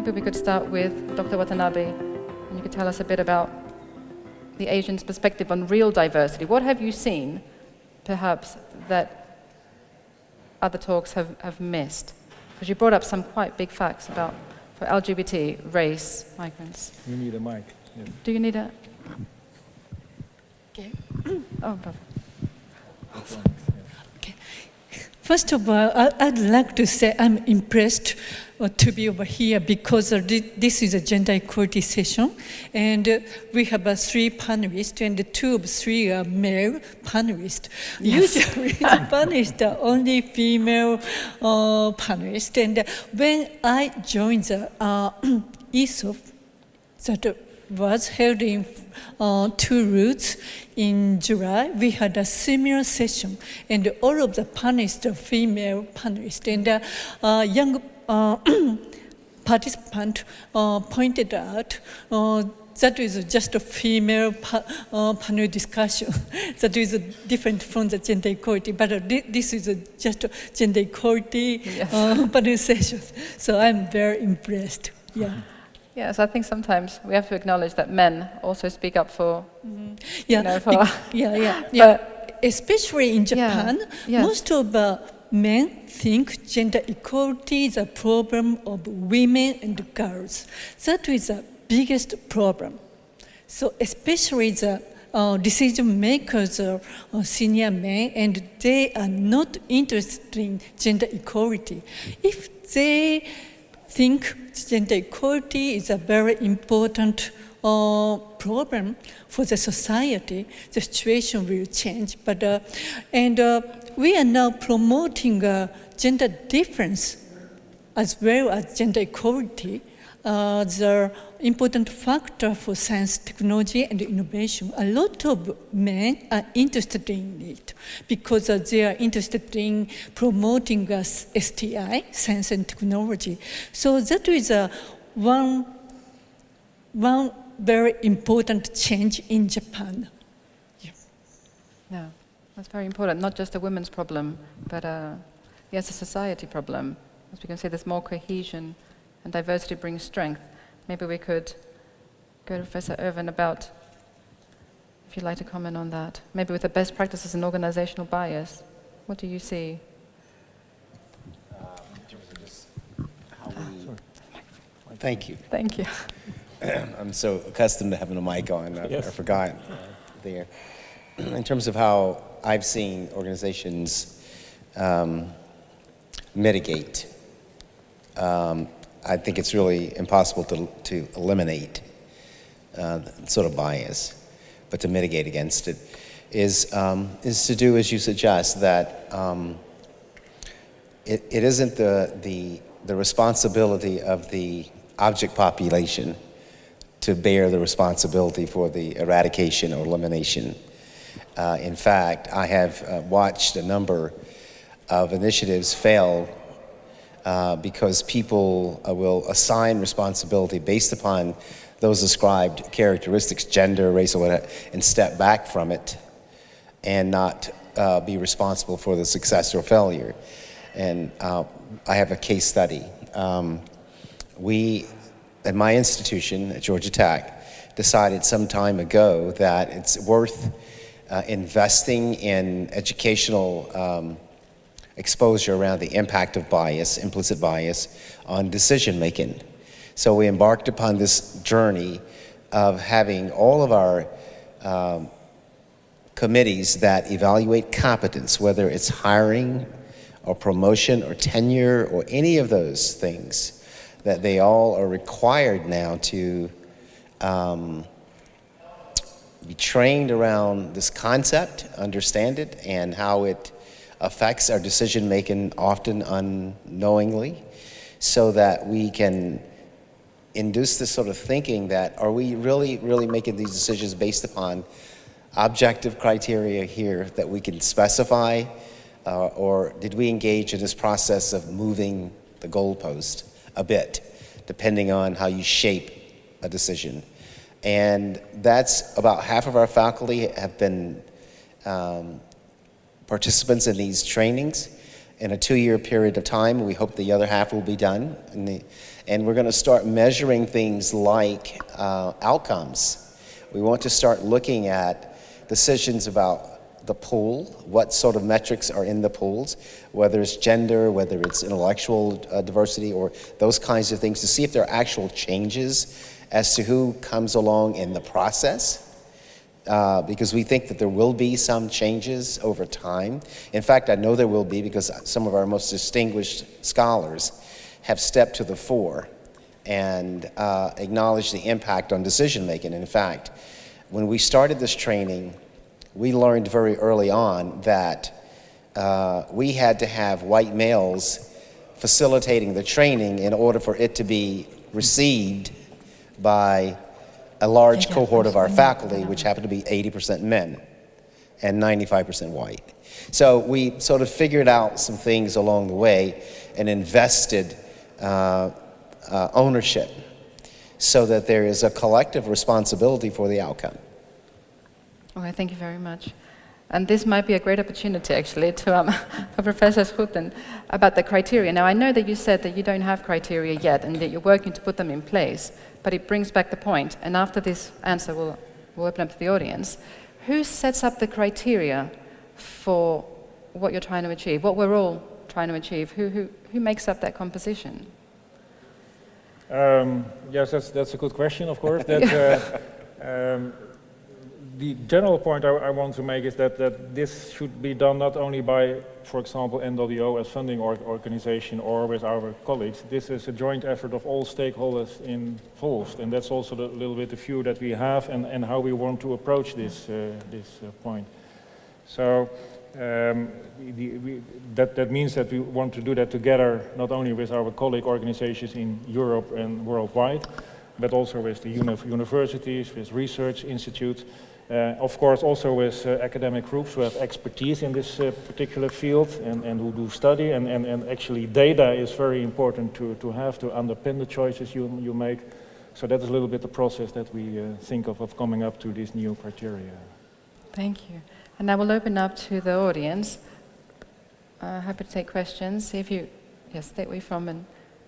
maybe we could start with Dr. Watanabe, and you could tell us a bit about the Asian's perspective on real diversity. What have you seen, perhaps, that other talks have missed? Because you brought up some quite big facts about, for LGBT, race, migrants. You need a mic. Yeah. Do you need a... Okay. Oh, perfect. Okay. First of all, I'd like to say I'm impressed to be over here because this is a gender equality session, and we have 3 panelists, and 2 of 3 are male panelists. Yes. Usually the panelists are only female panelists, and when I joined the ESOP, that was held in 2 routes in July, we had a similar session, and all of the panelists are female panelists, and young participant pointed out that is just a female panel discussion. That is different from the gender equality, but this is just a gender equality panel session. So I'm very impressed. Yeah. Yes, I think sometimes we have to acknowledge that men also speak up for, yeah, you know, for... But especially in Japan, most of men think gender equality is a problem of women and girls. That is the biggest problem. So especially the decision makers are senior men, and they are not interested in gender equality. If they think gender equality is a very important problem for the society, the situation will change. But we are now promoting gender difference as well as gender equality as an important factor for science, technology, and innovation. A lot of men are interested in it because they are interested in promoting STI, science and technology. So that is one very important change in Japan. Yeah, that's very important. Not just a women's problem, but yes, a society problem. As we can see, there's more cohesion, and diversity brings strength. Maybe we could go to Professor Ervin about, if you'd like to comment on that. Maybe with the best practices in organizational bias. What do you see? In terms of just how we... Thank you. Thank you. I'm so accustomed to having a mic on, I forgot there. In terms of how I've seen organizations mitigate, I think it's really impossible to eliminate sort of bias, but to mitigate against it is to do as you suggest, that it isn't the responsibility of the object population to bear the responsibility for the eradication or elimination. In fact, I have watched a number of initiatives fail because people will assign responsibility based upon those ascribed characteristics, gender, race, or whatever, and step back from it and not be responsible for the success or failure. And I have a case study. We, at my institution, at Georgia Tech, decided some time ago that it's worth investing in educational exposure around the impact of bias, implicit bias, on decision making. So we embarked upon this journey of having all of our committees that evaluate competence, whether it's hiring or promotion or tenure or any of those things, that they all are required now to be trained around this concept, understand it, and how it affects our decision making, often unknowingly, so that we can induce this sort of thinking that, are we really making these decisions based upon objective criteria here that we can specify, or did we engage in this process of moving the goalpost a bit, depending on how you shape a decision? And that's about half of our faculty have been participants in these trainings in a 2-year period of time. We hope the other half will be done. And we're going to start measuring things like outcomes. We want to start looking at decisions about the pool, what sort of metrics are in the pools, whether it's gender, whether it's intellectual diversity, or those kinds of things, to see if there are actual changes as to who comes along in the process. Because we think that there will be some changes over time. In fact, I know there will be, because some of our most distinguished scholars have stepped to the fore and acknowledged the impact on decision making. In fact, when we started this training, we learned very early on that we had to have white males facilitating the training in order for it to be received by a large cohort of our faculty, which happened to be 80% men and 95% white. So we sort of figured out some things along the way and invested ownership so that there is a collective responsibility for the outcome. Okay, thank you very much. And this might be a great opportunity, actually, to for Professor Schouten about the criteria. Now, I know that you said that you don't have criteria yet and that you're working to put them in place, but it brings back the point, and after this answer, we'll open up to the audience. Who sets up the criteria for what you're trying to achieve, what we're all trying to achieve? Who makes up that composition? Yes, that's a good question, of course. The general point I want to make is that this should be done not only by, for example, NWO as funding organization or with our colleagues. This is a joint effort of all stakeholders involved, and that's also a little bit the view that we have and how we want to approach this point. So that means that we want to do that together, not only with our colleague organizations in Europe and worldwide, but also with the universities, with research institutes. Of course, also with academic groups who have expertise in this particular field and who do study, and actually data is very important to have to underpin the choices you make. So that is a little bit the process that we think of coming up to these new criteria. Thank you. And I will open up to the audience. Happy to take questions. See if you, state where you're from and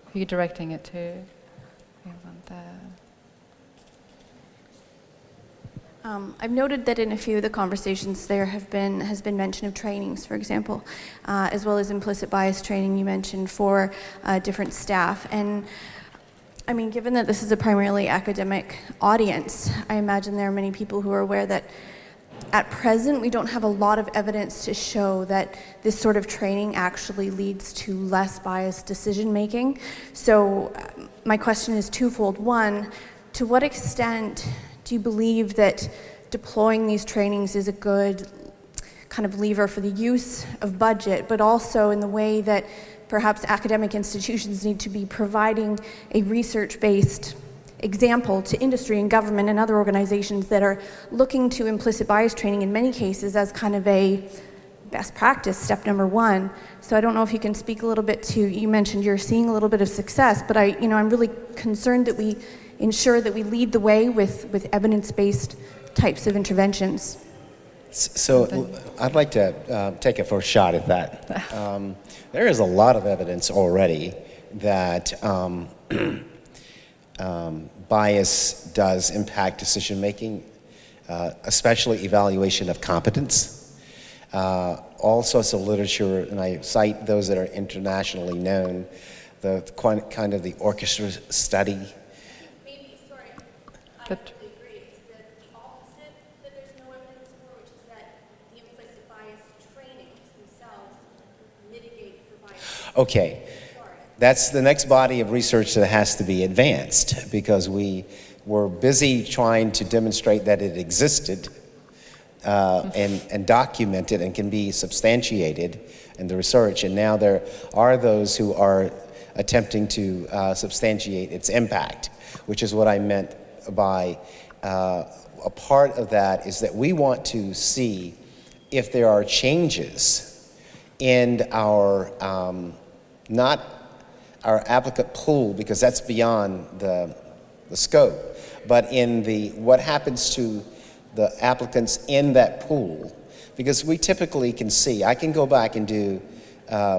who you're directing it to. I've noted that in a few of the conversations there has been mention of trainings, for example, as well as implicit bias training you mentioned for different staff. And I mean, given that this is a primarily academic audience, I imagine there are many people who are aware that at present we don't have a lot of evidence to show that this sort of training actually leads to less biased decision making. So my question is twofold. One, to what extent do you believe that deploying these trainings is a good kind of lever for the use of budget, but also in the way that perhaps academic institutions need to be providing a research-based example to industry and government and other organizations that are looking to implicit bias training in many cases as kind of a best practice, step number one. So I don't know if you can speak a little bit to, you mentioned you're seeing a little bit of success, but I'm really concerned that we ensure that we lead the way with evidence-based types of interventions. So I'd like to take a first shot at that. There is a lot of evidence already that bias does impact decision-making, especially evaluation of competence. All sorts of literature, and I cite those that are internationally known, the kind of the orchestra study. I absolutely agree. It's the opposite that there's no evidence for, which is that the implicit bias trainings themselves mitigate for bias. Okay, that's the next body of research that has to be advanced, because we were busy trying to demonstrate that it existed and documented and can be substantiated in the research, and now there are those who are attempting to substantiate its impact, which is what I meant by a part of that is that we want to see if there are changes in our, not our applicant pool, because that's beyond the scope, but in what happens to the applicants in that pool. Because we typically can see, I can go back and do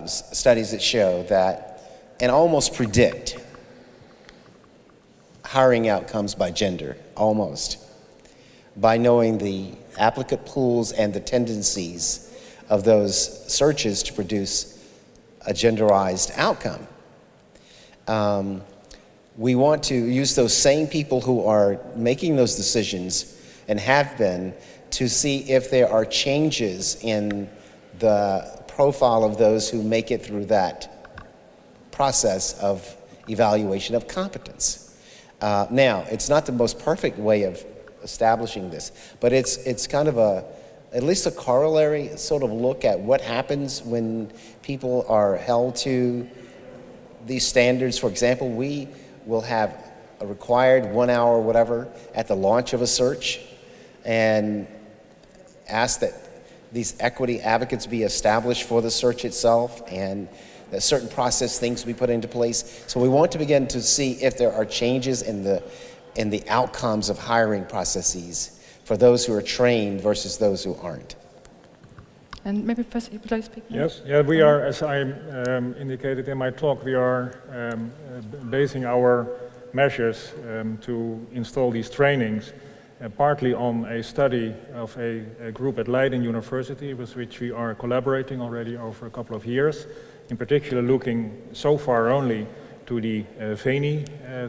studies that show that, and almost predict hiring outcomes by gender, almost, by knowing the applicant pools and the tendencies of those searches to produce a genderized outcome. We want to use those same people who are making those decisions and have been to see if there are changes in the profile of those who make it through that process of evaluation of competence. Now, it's not the most perfect way of establishing this, but it's kind of at least a corollary sort of look at what happens when people are held to these standards. For example, we will have a required 1 hour or whatever at the launch of a search and ask that these equity advocates be established for the search itself and that certain process things be put into place. So we want to begin to see if there are changes in the outcomes of hiring processes for those who are trained versus those who aren't. And maybe first, would you like to speak now? Yes, yeah, we are, as I indicated in my talk, we are basing our measures to install these trainings partly on a study of a group at Leiden University with which we are collaborating already over a couple of years, in particular looking so far only to the VENI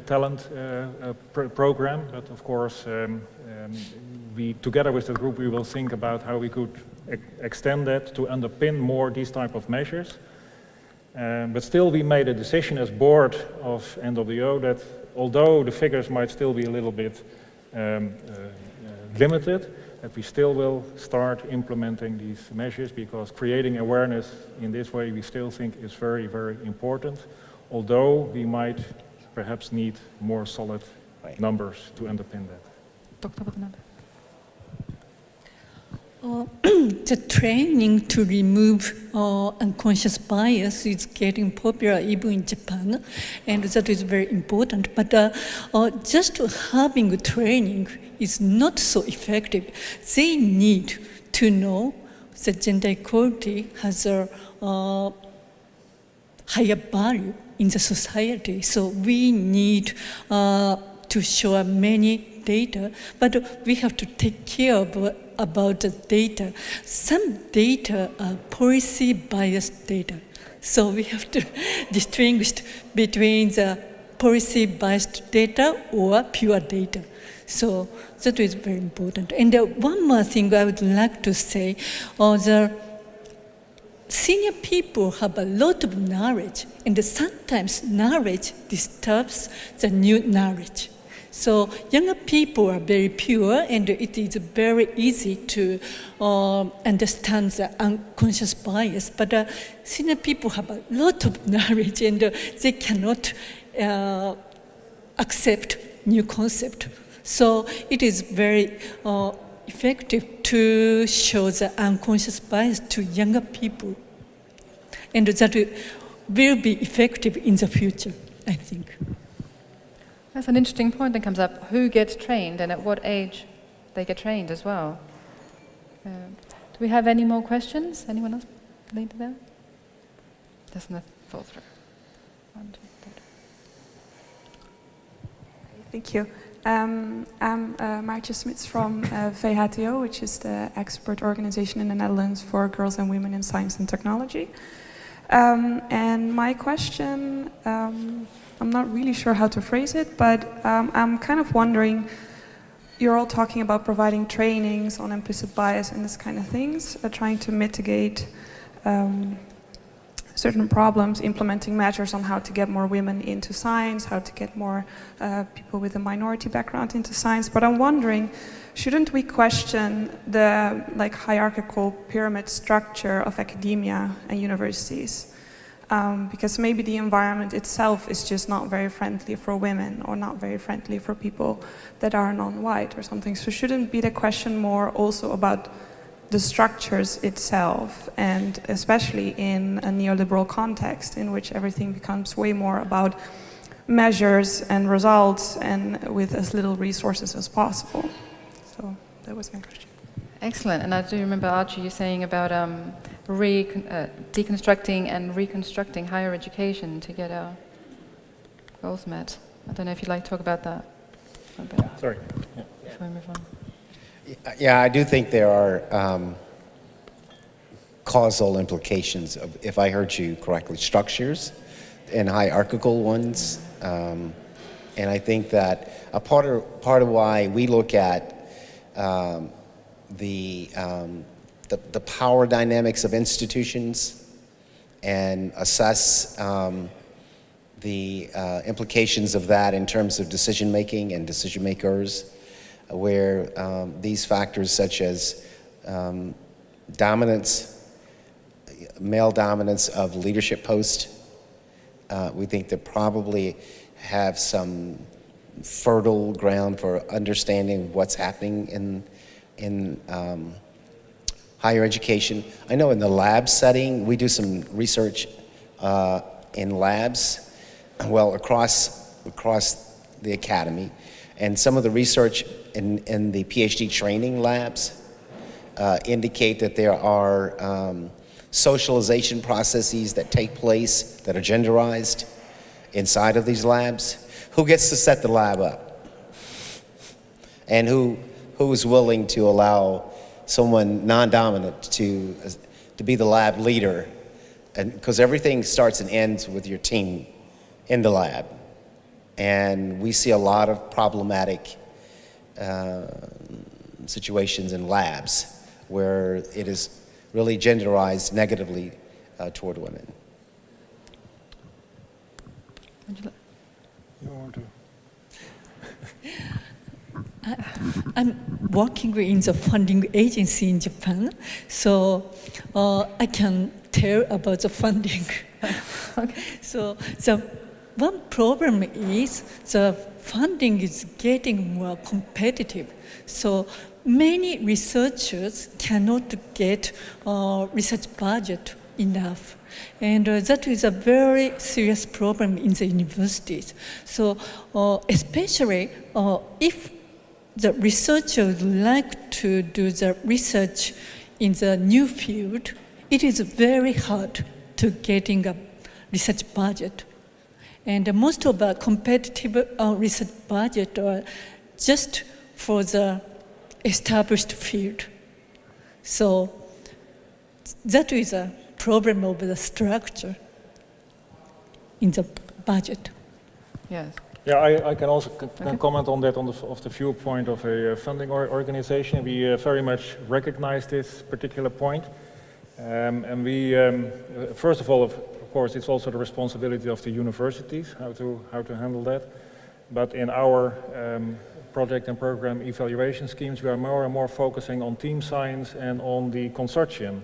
talent program, but of course we, together with the group, we will think about how we could extend that to underpin more these type of measures. But still we made a decision as board of NWO that although the figures might still be a little bit limited, that we still will start implementing these measures because creating awareness in this way we still think is very, very important, although we might perhaps need more solid numbers to underpin that. Dr. Watanabe. The training to remove unconscious bias is getting popular even in Japan, and that is very important. But just having training is not so effective. They need to know that gender equality has a higher value in the society. So we need to show many data, but we have to take care about the data. Some data are policy biased data. So we have to distinguish between the policy biased data or pure data. So that is very important. And one more thing I would like to say, the senior people have a lot of knowledge, and sometimes knowledge disturbs the new knowledge. So younger people are very pure, and it is very easy to understand the unconscious bias. But senior people have a lot of knowledge, and they cannot accept new concept. So it is very effective to show the unconscious bias to younger people, and that will be effective in the future, I think. That's an interesting point that comes up. Who gets trained and at what age they get trained as well? Do we have any more questions? Anyone else lead to that? Doesn't fall through. 1, 2, 3. Thank you. I'm Maartje Smits from VHTO, which is the expert organization in the Netherlands for girls and women in science and technology. And my question, I'm not really sure how to phrase it, but I'm kind of wondering, you're all talking about providing trainings on implicit bias and this kind of things, trying to mitigate certain problems, implementing measures on how to get more women into science, how to get more people with a minority background into science. But I'm wondering, shouldn't we question the hierarchical pyramid structure of academia and universities? Because maybe the environment itself is just not very friendly for women or not very friendly for people that are non-white or something. So shouldn't be the question more also about the structures itself, and especially in a neoliberal context in which everything becomes way more about measures and results and with as little resources as possible. So that was my question. Excellent. And I do remember, Archie, you saying about deconstructing and reconstructing higher education to get our goals met. I don't know if you'd like to talk about that a bit Sorry. Yeah. before we move on. Yeah, I do think there are causal implications of, if I heard you correctly, structures and hierarchical ones. And I think that a part of why we look at the power dynamics of institutions and assess the implications of that in terms of decision making and decision makers, where these factors such as dominance, male dominance of leadership posts, we think that probably have some fertile ground for understanding what's happening in higher education. I know in the lab setting, we do some research in labs, well, across the academy, and some of the research in the PhD training labs indicate that there are socialization processes that take place that are genderized inside of these labs. Who gets to set the lab up? And who is willing to allow someone non-dominant to be the lab leader? And because everything starts and ends with your team in the lab. And we see a lot of problematic situations in labs where it is really genderized negatively toward women. You want to? I'm working in the funding agency in Japan, so I can tell about the funding. So the one problem is the funding is getting more competitive. So many researchers cannot get research budget enough. And that is a very serious problem in the universities. So especially if the researcher would like to do the research in the new field, it is very hard to getting a research budget. And most of the competitive research budget are just for the established field. So that is a problem of the structure in the budget. Yes. Yeah, I can also comment on that of the viewpoint of a funding organization. We very much recognize this particular point. And we, first of all, of course, it's also the responsibility of the universities how to handle that. But in our project and program evaluation schemes, we are more and more focusing on team science and on the consortium.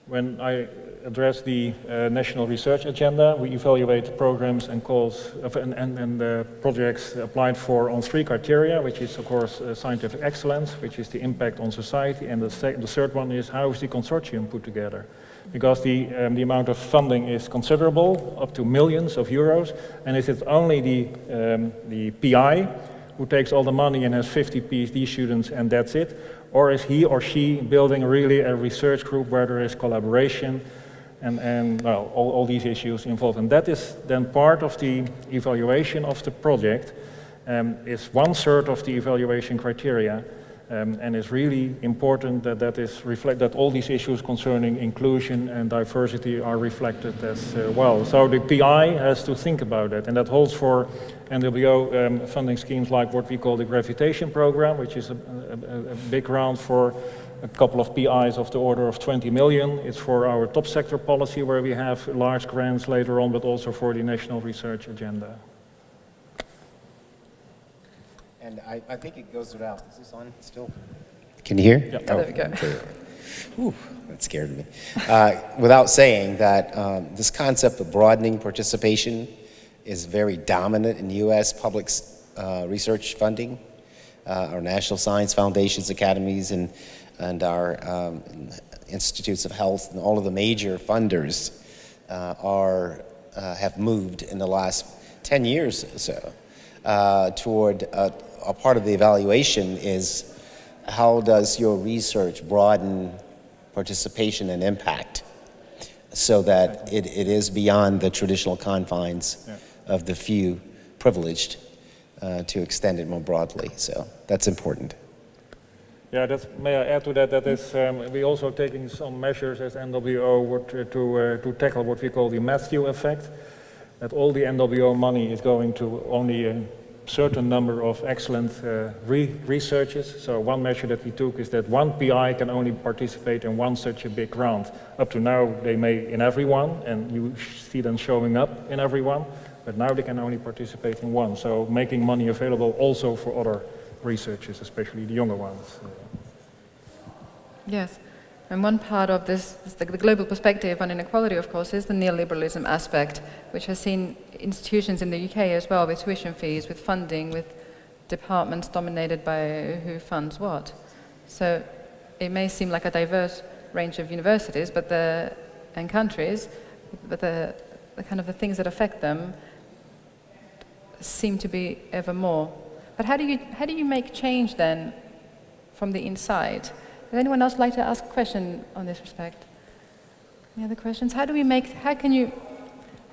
When I address the national research agenda, we evaluate programs and calls and projects applied for on 3 criteria, which is of course scientific excellence, which is the impact on society, and the third one is how is the consortium put together. Because the amount of funding is considerable, up to millions of euros, and is it only the PI who takes all the money and has 50 PhD students and that's it? Or is he or she building really a research group where there is collaboration and well, all these issues involved? And that is then part of the evaluation of the project, is 1/3 of the evaluation criteria, and it's really important that that all these issues concerning inclusion and diversity are reflected as well. So the PI has to think about that, and that holds for NWO funding schemes like what we call the gravitation program, which is a big round for a couple of PIs of the order of 20 million. It's for our top sector policy where we have large grants later on, but also for the national research agenda. And I think it goes without. Is this on still? Can you hear? Yeah. Oh, there we go. Okay. Whew, that scared me. Without saying that this concept of broadening participation is very dominant in U.S. public research funding. Our national science foundations, academies, and our institutes of health, and all of the major funders have moved in the last 10 years or so toward a part of the evaluation is how does your research broaden participation and impact so that it is beyond the traditional confines of the few privileged. to extend it more broadly. So that's important. Yeah, may I add to that? That is, we also taking some measures as NWO to tackle what we call the Matthew effect. That all the NWO money is going to only a certain number of excellent researchers. So one measure that we took is that one PI can only participate in one such a big grant. Up to now, they may in everyone, and you see them showing up in everyone, but now they can only participate in one. So making money available also for other researchers, especially the younger ones. Yes, and one part of this, the global perspective on inequality, of course, is the neoliberalism aspect, which has seen institutions in the UK as well, with tuition fees, with funding, with departments dominated by who funds what. So it may seem like a diverse range of universities and countries, but the kind of the things that affect them seem to be ever more. But how do you make change then from the inside? Would anyone else like to ask a question on this respect? Any other questions? How can you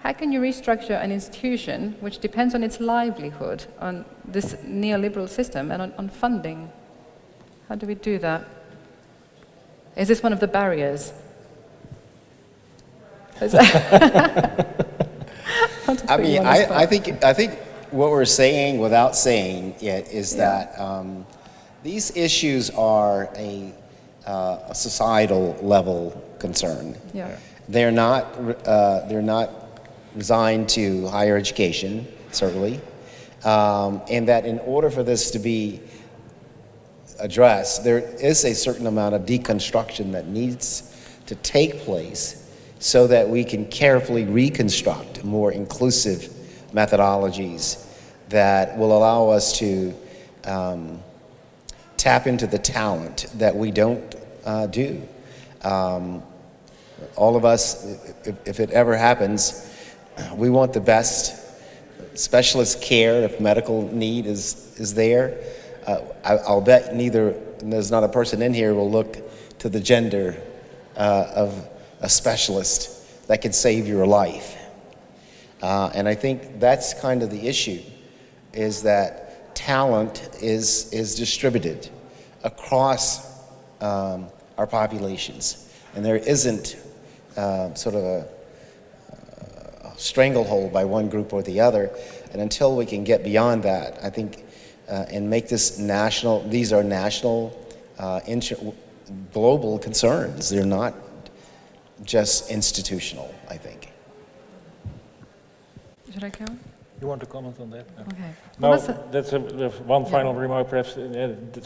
restructure an institution which depends on its livelihood on this neoliberal system and on funding? How do we do that? Is this one of the barriers? I mean, I think what we're saying without saying it is that these issues are a societal level concern. Yeah. They're not resigned to higher education, certainly, and that in order for this to be addressed, there is a certain amount of deconstruction that needs to take place so that we can carefully reconstruct more inclusive methodologies that will allow us to tap into the talent that we don't do. All of us, if it ever happens, we want the best specialist care if medical need is there. I'll bet there's not a person in here will look to the gender of a specialist that could save your life. And I think that's kind of the issue, is that talent is distributed across our populations. And there isn't sort of a stranglehold by one group or the other. And until we can get beyond that, I think, and make this national, these are national, global concerns. They're not just institutional, I think. Should I go? You want to comment on that? No. Okay. No, Well, that's one final remark, perhaps.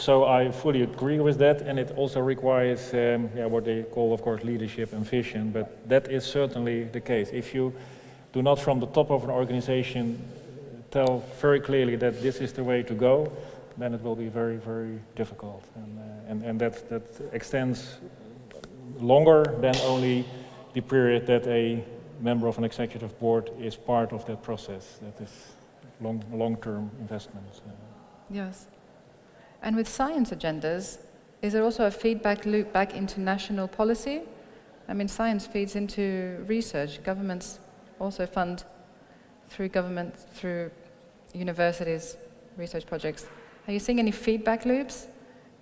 So I fully agree with that, and it also requires what they call, of course, leadership and vision, but that is certainly the case. If you do not from the top of an organization tell very clearly that this is the way to go, then it will be very, very difficult. And that extends longer than only the period that a member of an executive board is part of that process. That is long-term investments. Yes. And with science agendas, is there also a feedback loop back into national policy? I mean, science feeds into research. Governments also fund through universities, research projects. Are you seeing any feedback loops?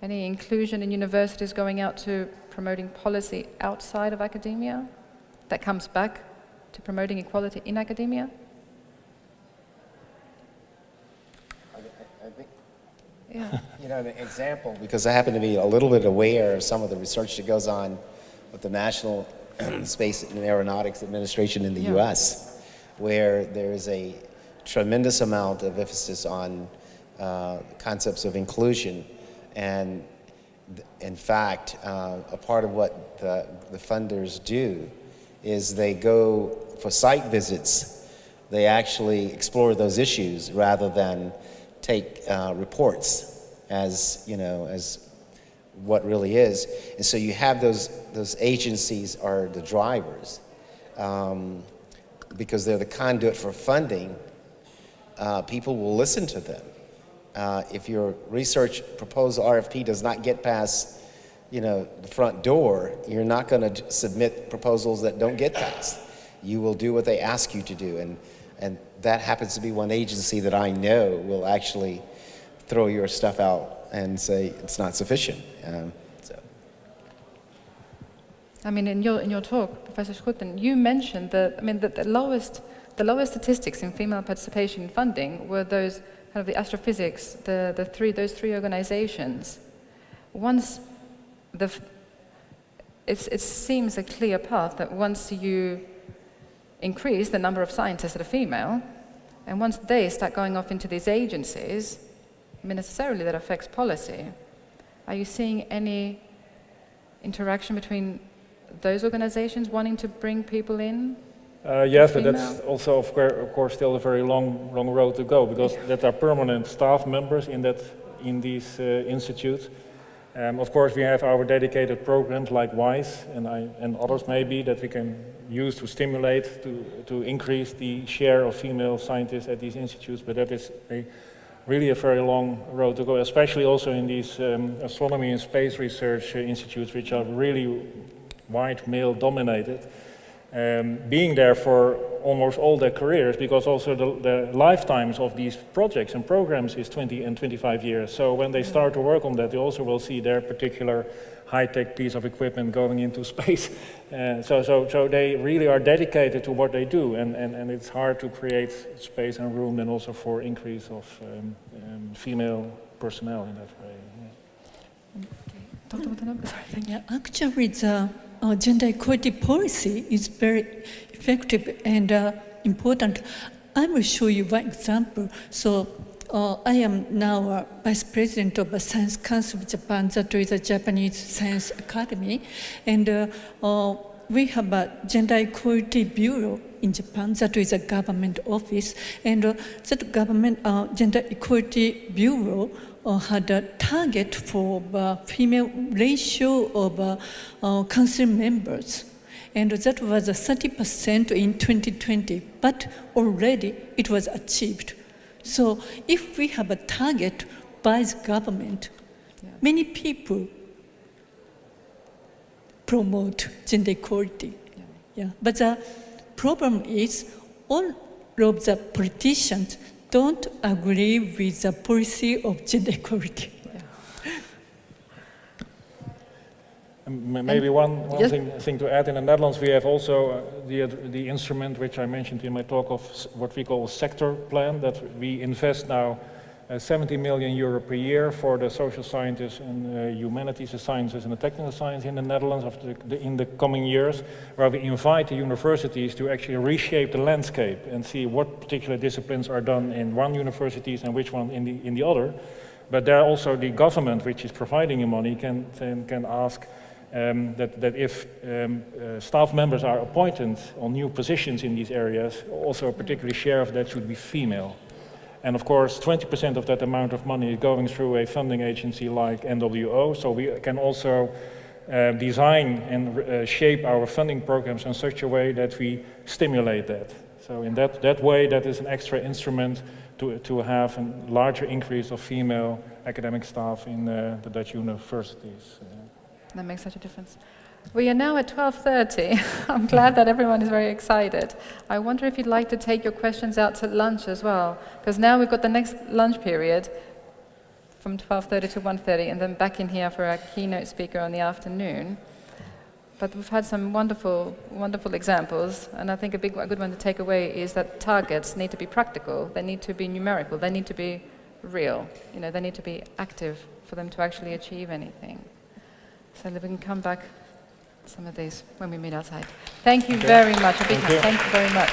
Any inclusion in universities going out to promoting policy outside of academia that comes back to promoting equality in academia? I think, Yeah. an example, because I happen to be a little bit aware of some of the research that goes on with the National Space and Aeronautics Administration in the US, where there is a tremendous amount of emphasis on concepts of inclusion. And in fact, a part of what the funders do is they go for site visits. They actually explore those issues rather than take reports as what really is. And so you have those agencies are the drivers because they're the conduit for funding. People will listen to them. If your research proposal RFP does not get past the front door, you're not going to submit proposals that don't get passed. You will do what they ask you to do, and that happens to be one agency that I know will actually throw your stuff out and say it's not sufficient. I mean, in your talk, Professor Schouten, you mentioned that the lowest statistics in female participation in funding were those kind of the astrophysics, those three organizations. Once it seems a clear path that once you increase the number of scientists that are female, and once they start going off into these agencies, I mean, necessarily that affects policy. Are you seeing any interaction between those organizations wanting to bring people in? Yes, but that's also, of course, still a very long road to go, because that are permanent staff members in these institutes. Of course, we have our dedicated programs like WISE and others maybe that we can use to stimulate, to increase the share of female scientists at these institutes, but that is really a very long road to go, especially also in these astronomy and space research institutes, which are really white male dominated, being there for almost all their careers, because also the lifetimes of these projects and programs is 20 and 25 years. So when they start to work on that, they also will see their particular high-tech piece of equipment going into space. So they really are dedicated to what they do, and it's hard to create space and room and also for increase of female personnel in that way. Yeah. Dr. Watanabe, sorry, thank you. Yeah, actually, the gender equality policy is very effective and important. I will show you one example. So I am now Vice President of the Science Council of Japan, that is a Japanese Science Academy, and we have a Gender Equality Bureau in Japan, that is a government office, and that government Gender Equality Bureau had a target for the female ratio of council members, and that was 30% in 2020, but already it was achieved. So if we have a target by the government, many people promote gender equality. But the problem is all of the politicians don't agree with the policy of gender equality. Maybe one thing to add, in the Netherlands we have also the instrument which I mentioned in my talk of what we call a sector plan, that we invest now 70 million euro per year for the social sciences and humanities, the sciences and the technical science in the Netherlands in the coming years, where we invite the universities to actually reshape the landscape and see what particular disciplines are done in one universities and which one in the other. But there also the government, which is providing the money, can ask that if staff members are appointed on new positions in these areas, also a particular share of that should be female. And of course, 20% of that amount of money is going through a funding agency like NWO, so we can also design and shape our funding programs in such a way that we stimulate that. So in that way, that is an extra instrument to have a larger increase of female academic staff in the Dutch universities. That makes such a difference. We are now at 12:30. I'm glad that everyone is very excited. I wonder if you'd like to take your questions out to lunch as well, because now we've got the next lunch period from 12:30 to 1:30, and then back in here for our keynote speaker in the afternoon. But we've had some wonderful, wonderful examples, and I think a good one to take away is that targets need to be practical, they need to be numerical, they need to be real. You know, they need to be active for them to actually achieve anything. So that we can come back some of these when we meet outside. Thank you very much. A big hand. Thank you very much.